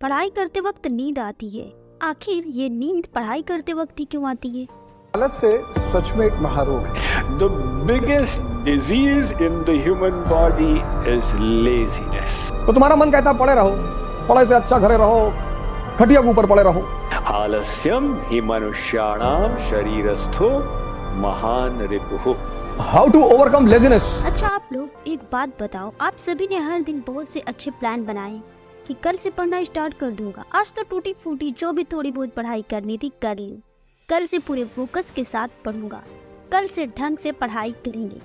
पढ़ाई करते वक्त नींद आती है। आखिर ये नींद पढ़ाई करते वक्त ही क्यों आती है? आलस्य सच में एक महारोग है। The biggest disease in the human body is laziness. तो तुम्हारा मन कहता है पड़े रहो, पढ़ाई से अच्छा घरे रहो, खटिया के ऊपर पड़े रहो। आलस्यम हि मनुष्याणाम शरीरस्थो महान रिपुः। How to overcome laziness? अच्छा आप लोग एक बात बताओ, आप सभी ने हर दिन बहुत से अच्छे प्लान बनाए कि कल से पढ़ना स्टार्ट कर दूंगा। आज तो टूटी फूटी जो भी थोड़ी बहुत पढ़ाई करनी थी कर ली। कल से पूरे फोकस के साथ पढ़ूंगा, कल से ढंग से पढ़ाई करेंगे।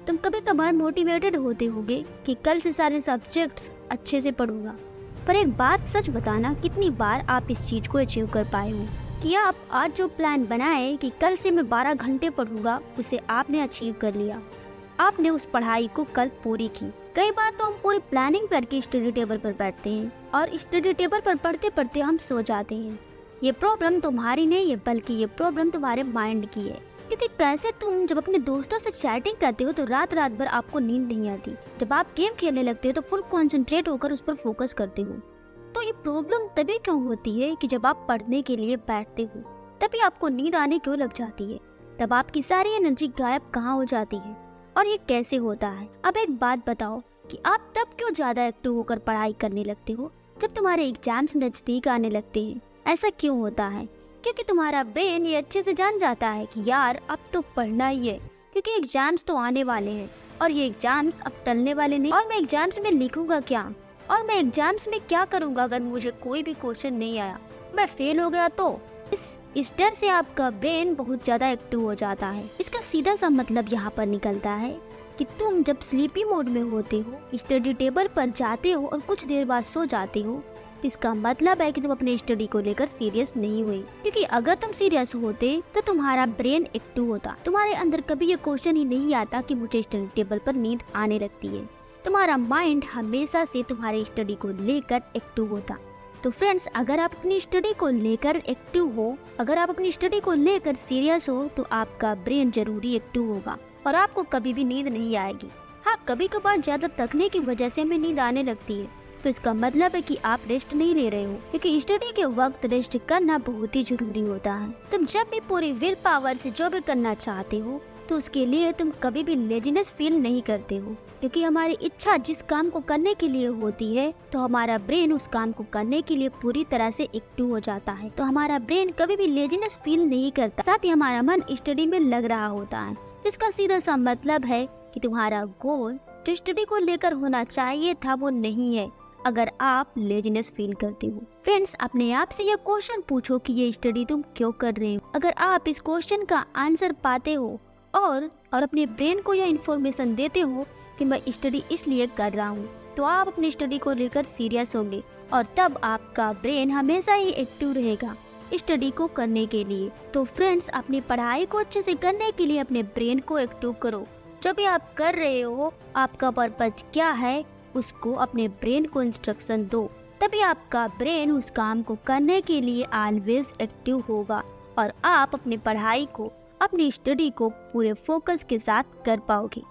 तुम कभी कभार मोटिवेटेड होते होगे कि कल से सारे सब्जेक्ट्स अच्छे से पढ़ूंगा, पर एक बात सच बताना, कितनी बार आप इस चीज को अचीव कर पाए हो कि आप आज जो प्लान बनाए कि कल से मैं 12 घंटे पढ़ूंगा, उसे आपने अचीव कर लिया। आपने उस पढ़ाई को कल पूरी की। कई बार तो हम पूरी प्लानिंग करके स्टडी टेबल पर बैठते हैं और स्टडी टेबल पर पढ़ते पढ़ते हम सो जाते हैं। ये प्रॉब्लम तुम्हारी नहीं है, बल्कि ये प्रॉब्लम तुम्हारे माइंड की है। क्योंकि कैसे तुम जब अपने दोस्तों से चैटिंग करते हो तो रात रात भर आपको नींद नहीं आती। जब आप गेम खेलने लगते हो तो फुल कंसंट्रेट होकर उस पर फोकस करते हो। तो ये प्रॉब्लम तभी क्यों होती है कि जब आप पढ़ने के लिए बैठते हो तभी आपको नींद आने क्यों लग जाती है? तब आपकी सारी एनर्जी गायब कहाँ हो जाती है और ये कैसे होता है? अब एक बात बताओ कि आप तब क्यों ज्यादा एक्टिव होकर पढ़ाई करने लगते हो जब तुम्हारे एग्जाम्स नजदीक आने लगते हैं? ऐसा क्यों होता है? क्योंकि तुम्हारा ब्रेन ये अच्छे से जान जाता है कि यार अब तो पढ़ना ही है, क्योंकि एग्जाम्स तो आने वाले हैं और ये एग्जाम्स अब टलने वाले नहीं। और मैं एग्जाम्स में लिखूंगा क्या, और मैं एग्जाम्स में क्या करूंगा अगर मुझे कोई भी क्वेश्चन नहीं आया, मैं फेल हो गया तो? इस डर से आपका ब्रेन बहुत ज्यादा एक्टिव हो जाता है। इसका सीधा सा मतलब यहाँ पर निकलता है कि तुम जब स्लीपी मोड में होते हो, स्टडी टेबल पर जाते हो और कुछ देर बाद सो जाते हो, इसका मतलब है कि तुम अपने स्टडी को लेकर सीरियस नहीं हुए। क्योंकि अगर तुम सीरियस होते तो तुम्हारा ब्रेन एक्टिव होता। तुम्हारे अंदर कभी ये क्वेश्चन ही नहीं आता कि मुझे स्टडी टेबल पर नींद आने लगती है। तुम्हारा माइंड हमेशा से तुम्हारी स्टडी को लेकर एक्टिव होता। तो फ्रेंड्स, अगर आप अपनी स्टडी को लेकर एक्टिव हो, अगर आप अपनी स्टडी को लेकर सीरियस हो, तो आपका ब्रेन जरूरी एक्टिव होगा और आपको कभी भी नींद नहीं आएगी। हाँ, कभी कभार ज्यादा थकने की वजह से हमें नींद आने लगती है, तो इसका मतलब है कि आप रेस्ट नहीं ले रहे हो, क्योंकि स्टडी के वक्त रेस्ट करना बहुत ही जरूरी होता है। तुम जब भी पूरी विल पावर से जो भी करना चाहते हो तो उसके लिए तुम कभी भी लेजीनेस फील नहीं करते हो, क्योंकि हमारी इच्छा जिस काम को करने के लिए होती है तो हमारा ब्रेन उस काम को करने के लिए पूरी तरह से एक्टिव हो जाता है। तो हमारा ब्रेन कभी भी लेजीनेस फील नहीं करता, साथ ही हमारा मन स्टडी में लग रहा होता है। इसका सीधा सा मतलब है कि तुम्हारा गोल जो स्टडी को लेकर होना चाहिए था वो नहीं है, अगर आप लेजीनेस फील करते हो। फ्रेंड्स, अपने आप से ये क्वेश्चन पूछो कि ये स्टडी तुम क्यों कर रहे हो। अगर आप इस क्वेश्चन का आंसर पाते हो और अपने ब्रेन को यह इन्फॉर्मेशन देते हो कि मैं स्टडी इसलिए कर रहा हूँ, तो आप अपनी स्टडी को लेकर सीरियस होंगे और तब आपका ब्रेन हमेशा ही एक्टिव रहेगा स्टडी को करने के लिए। तो फ्रेंड्स, अपनी पढ़ाई को अच्छे से करने के लिए अपने ब्रेन को एक्टिव करो। जब भी आप कर रहे हो, आपका पर्पज क्या है, उसको अपने ब्रेन को इंस्ट्रक्शन दो, तभी आपका ब्रेन उस काम को करने के लिए ऑलवेज एक्टिव होगा और आप अपनी पढ़ाई को, अपनी स्टडी को पूरे फोकस के साथ कर पाओगे।